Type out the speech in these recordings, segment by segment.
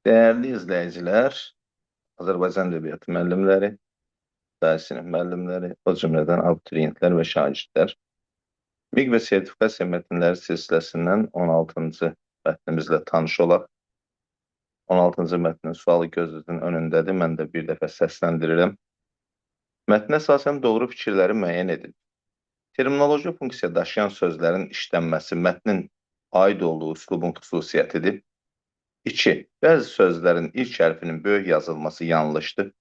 Değerli izləyicilər, Azərbaycan Ədəbiyyatı müəllimləri, dahi sinif müəllimləri, o cümlədən abituriyentlər və şagirdlər, MİQ və sertifikasiya mətnləri silsiləsindən 16-cı mətnimizlə tanış olaq. 16-cı mətnin sualı gözünüzün önündədir, mən də bir dəfə səsləndirirəm. Mətnə əsasən doğru fikirləri müəyyən edin. Terminoloji funksiya daşıyan sözlərin işlənməsi mətnin aid olduğu üslubun xüsusiyyətidir. 2. Bəzi sözlərin ilk hərfinin böyük yazılması yanlışdır.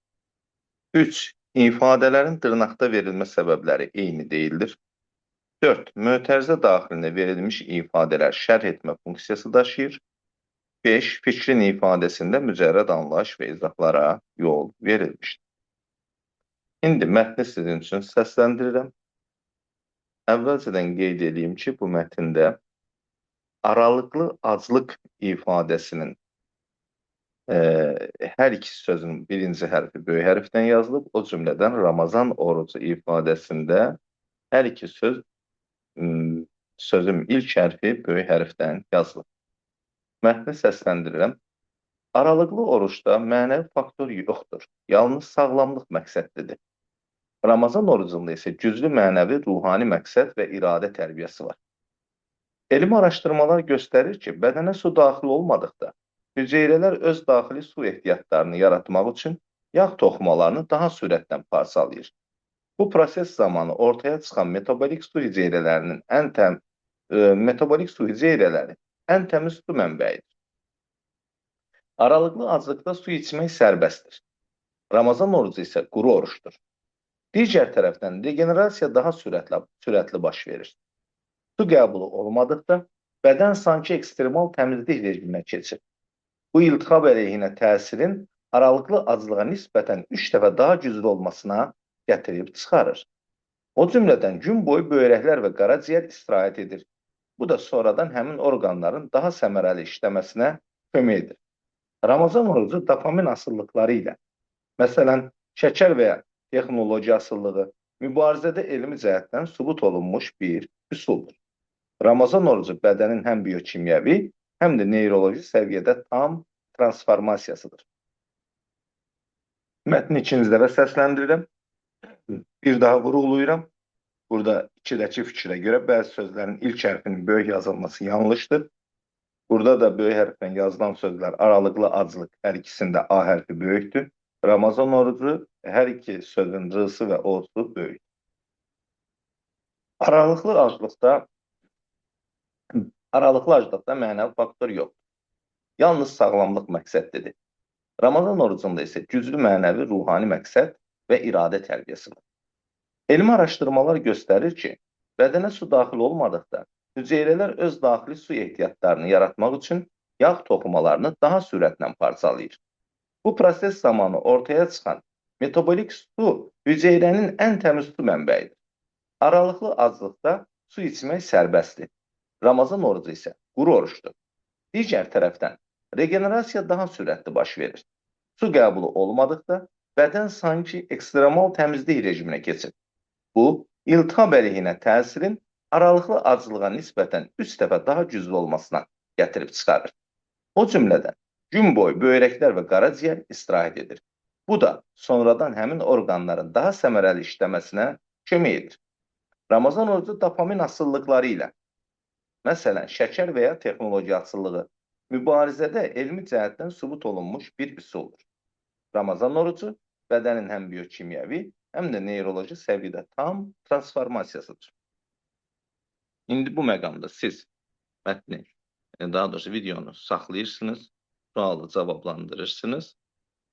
3. İfadələrin dırnaqda verilmə səbəbləri eyni deyildir. 4. Mötərizə daxilində verilmiş ifadələr şərh etmə funksiyası daşıyır. 5. Fikrin ifadəsində mücərrəd anlayış və izahlara yol verilmişdir. İndi mətni sizin üçün səsləndirirəm. Əvvəlcədən qeyd edeyim ki, bu mətndə aralıqlı aclıq ifadəsinin hər iki sözün birinci hərfi böyük hərfdən yazılıb, o cümlədən Ramazan orucu ifadəsində hər iki sözün ilk hərfi böyük hərfdən yazılıb. Mətni səsləndirirəm. Aralıqlı oruçda mənəvi faktor yoxdur, yalnız sağlamlıq məqsədlidir. Ramazan orucunda isə güclü mənəvi, ruhani məqsəd və iradə tərbiyəsi var. Elmi araşdırmalar göstərir ki, bədənə su daxil olmadıqda, hüceyrələr öz daxili su ehtiyatlarını yaratmaq üçün yağ toxumalarını daha sürətlə parçalayır. Bu proses zamanı ortaya çıxan metabolik su hüceyrələri ən təmiz su mənbəyidir. Aralıqlı aclıqda su içmək sərbəstdir. Ramazan orucu isə quru oruçdur. Digər tərəfdən regenerasiya daha sürətli baş verir. Su qəbulu olmadıqda bədən sanki ekstremal təmizlik rejiminə keçir. Bu iltihab əleyhinə təsirin aralıqlı aclığa nisbətən 3 dəfə daha güclü olmasına gətirib çıxarır. O cümlədən gün boyu böyrəklər və qaraciyər istirahət edir. Bu da sonradan həmin orqanların daha səmərəli işləməsinə kömək edir. Ramazan orucu dopamin asıllıqları ilə, məsələn, şəkər və ya texnologiya asıllığı, mübarizədə elmi cəhətdən sübut olunmuş bir üsuldur. Ramazan orucu bədənin həm biokimyəvi, həm də neyroloji səviyyədə tam transformasiyasıdır. Mətni ikinci dəfə səsləndirirəm. Bir daha vurğulayıram. Burada ikidəki fikrə görə bəzi sözlərin ilk hərfinin böyük yazılması yanlışdır. Burada da böyük hərflə yazılan sözlər aralıqlı aclıq hər ikisində A hərfi böyükdür. Ramazan orucu hər iki sözün r'sı və o'su böyükdür. Aralıqlı aclıqda mənəvi faktor yoxdur. Yalnız sağlamlıq məqsədlidir. Ramazan orucunda isə güclü mənəvi, ruhani məqsəd və iradə tərbiyəsi var. Elmi araşdırmalar göstərir ki, bədənə su daxil olmadıqda hüceyrələr öz daxili su ehtiyatlarını yaratmaq üçün yağ toxumalarını daha sürətlə parçalayır. Bu proses zamanı ortaya çıxan metabolik su hüceyrənin ən təmiz su mənbəyidir. Aralıqlı aclıqda su içmək sərbəstdir. Ramazan orucu isə quru oruçdur. Digər tərəfdən regenerasiya daha sürətli baş verir. Su qəbulu olmadıqda bədən sanki ekstremal təmizlik rejiminə keçir. Bu, iltihab əleyhinə təsirin aralıqlı aclığa nisbətən 3 dəfə daha güclü olmasına gətirib çıxarır. O cümlədən gün boyu böyrəklər və qaraciyər istirahət edir. Bu da sonradan həmin orqanların daha səmərəli işləməsinə kömək edir. Ramazan orucu dopamin asıllıqları ilə, məsələn, şəkər və ya texnologiya asıllığı, mübarizədə elmi cəhətdən sübut olunmuş bir üsuldur. Ramazan orucu bədənin həm biokimyəvi, həm də neyroloji səviyyədə tam transformasiyasıdır. İndi bu məqamda siz mətni, daha doğrusu videonu saxlayırsınız, sualı cavablandırırsınız.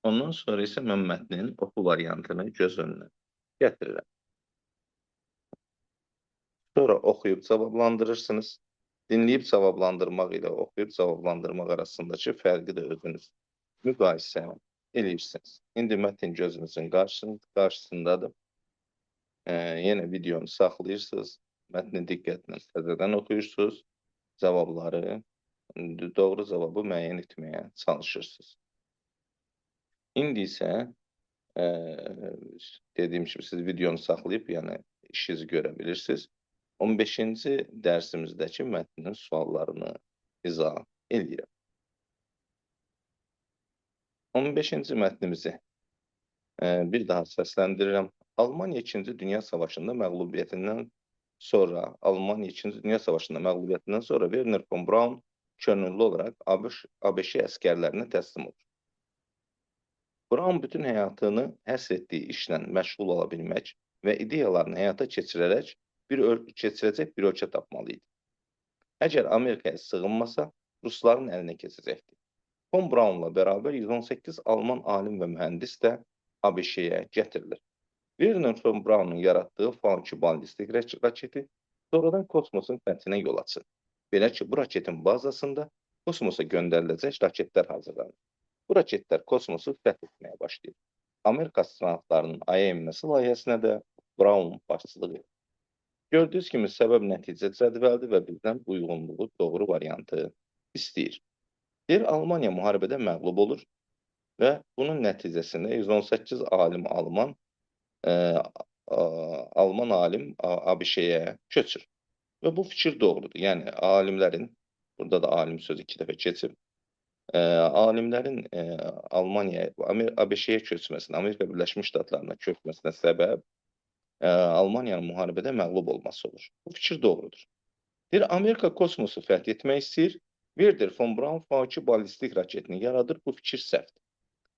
Ondan sonra isə mən mətnin oxu variantını göz önünə gətirirəm. Sonra oxuyub cavablandırırsınız. Dinləyib cavablandırmaq ilə oxuyub cavablandırmaq arasındakı fərqi də özünüz müqayisə edirsiniz. İndi mətn gözünüzün qarşısındadır. Yenə videonu saxlayırsınız. Mətni diqqətlə təzədən oxuyursunuz. Cavabları, doğru cavabı müəyyən etməyə çalışırsınız. İndi isə dediyim kimi siz videonu saxlayıb, yəni işinizi görə bilirsiniz. 15-ci dərsimizdəki mətnin suallarını izah edirəm. 15-ci mətnimizi bir daha səsləndirirəm. Almaniya 2-ci Dünya Savaşında məğlubiyyətindən sonra, Werner von Braun könüllü olaraq ABŞ əskərlərinə təslim olur. Braun bütün həyatını həsr etdiyi işlə məşğul ola bilmək və ideyalarını həyata keçirəcək bir ölkə tapmalı idi. Əgər Amerikaya sığınmasa, Rusların əlinə keçəcəkdi. Von Braunla bərabər 118 Alman alim və mühəndis də ABŞ-yə gətirilir. Werner von Braunun yaratdığı Falki ballistik raketi sonradan kosmosun fəthinə yol açır. Belə ki, bu raketin bazasında kosmosa göndəriləcək raketlər hazırlanır. Bu raketlər kosmosu fəth etməyə başlayır. Amerika astronavtlarının Aya enməsi layihəsinə də Braun başçılıq edir. Gördüyünüz kimi səbəb-nəticə cədvəlidir və bizdən uyğunluğu doğru variantı istəyir. Bir Almaniya müharibədə məğlub olur və bunun nəticəsində 118 Alman alim ABŞ-yə köçür. Və bu fikir doğrudur. Yəni alimlərin, burada da alim sözü 2 dəfə keçib, alimlərin ABŞ-yə köçməsinə, Amerika Birləşmiş Ştatlarına köçməsinə səbəb Almaniyanın müharibədə məğlub olması olur. Bu fikir doğrudur. Bir Amerika kosmosu fəth etmək istəyir, Werner von Braun Falki ballistik raketini yaradır, bu fikir səhvdir.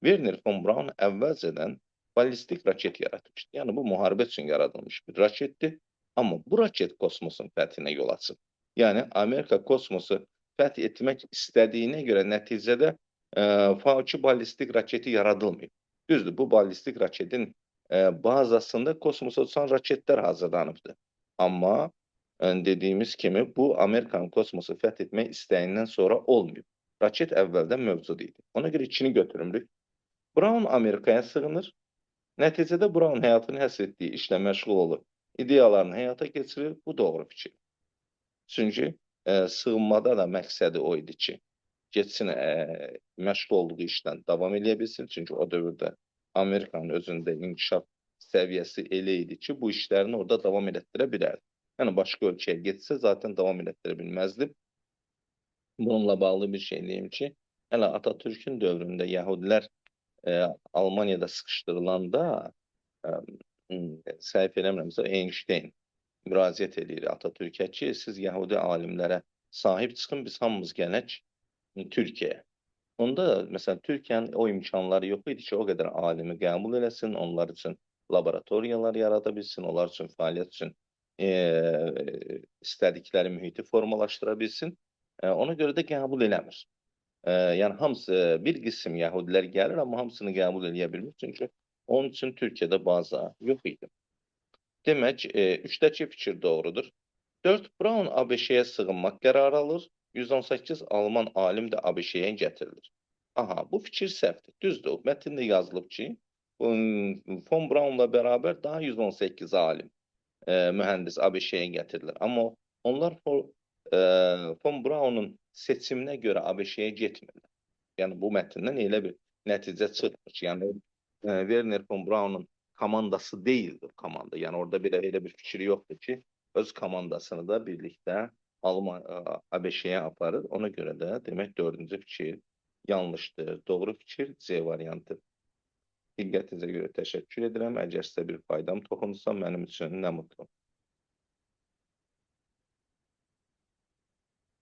Werner von Braun əvvəlcədən ballistik raket yaratmışdı. Yəni bu müharibə üçün yaradılmış bir raketdir, amma bu raket kosmosun fəthinə yol açır. Yəni Amerika kosmosu fəth etmək istədiyinə görə nəticədə Falki ballistik raketi yaradılmayıb. Düzdür, bu ballistik raketin bazasında kosmosa uçan raketlər hazırlanıbdır. Amma dediyimiz kimi bu Amerikanın kosmosu fəth etmək istəyindən sonra olmayıb. Raket əvvəldən mövcud idi. Ona görə ikini götürümlük. Braun Amerikaya sığınır. Nəticədə Braun həyatını həsr etdiyi işlə məşğul olur. İdeyalarını həyata keçirir. Bu doğru fikir. Çünki sığınmada da məqsədi o idi ki, getsin məşğul olduğu işlə davam edə bilsin. Çünki o dövrdə Amerikanın özündə inkişaf səviyyəsi elə idi ki, bu işlərini orada davam elətdirə bilərdi. Yəni başqa ölkəyə getsə zaten davam elətdirə bilməzdi. Bununla bağlı bir şey deyim ki, hələ Atatürk'ün dövründə Yəhudilər Almaniyada sıxışdırılanda səhv eləmirəmsə Einstein müraciət edir Atatürk'ə ki, siz Yəhudi alimlərə sahib çıxın, biz hamımız gələk Türkiyəyə. Onda məsələn Türkiyənin o imkanları yox idi ki, o qədər alimi qəbul eləsin, onlar üçün laboratoriyalar yarada bilsin, onlar üçün fəaliyyət üçün istədikləri mühiti formalaşdıra bilsin. Ona görə də qəbul eləmir. Yəni hamısı, bir qism Yəhudilər gəlir, amma hamısını qəbul eləyə bilmir. Çünki onun üçün Türkiyədə baza yox idi. Demək, 3-dəki fikir doğrudur. 4. Braun ABŞ-yə sığınmaq qərarı alır. 118 Alman alim də ABŞ-yə gətirilir. Aha, bu fikir səhvdir. Düzdür, mətndə yazılıb ki, von Braunla bərabər daha 118 alim, mühəndis ABŞ-yə gətirilir. Amma onlar von Braunun seçiminə görə ABŞ-yə getmirlər. Yəni bu mətndən elə bir nəticə çıxmır ki, yəni Werner von Braunun komandası deyildir komanda. Yəni orada elə bir fikir yoxdur ki, öz komandasını da birlikdə ABŞ-yə aparır. Ona görə də demək 4-cü fikir yanlışdır. Doğru fikir C variantı. Diqqətinizə görə təşəkkür edirəm. Əgər sizə bir faydam toxunursa, mənim üçün nə mutlu.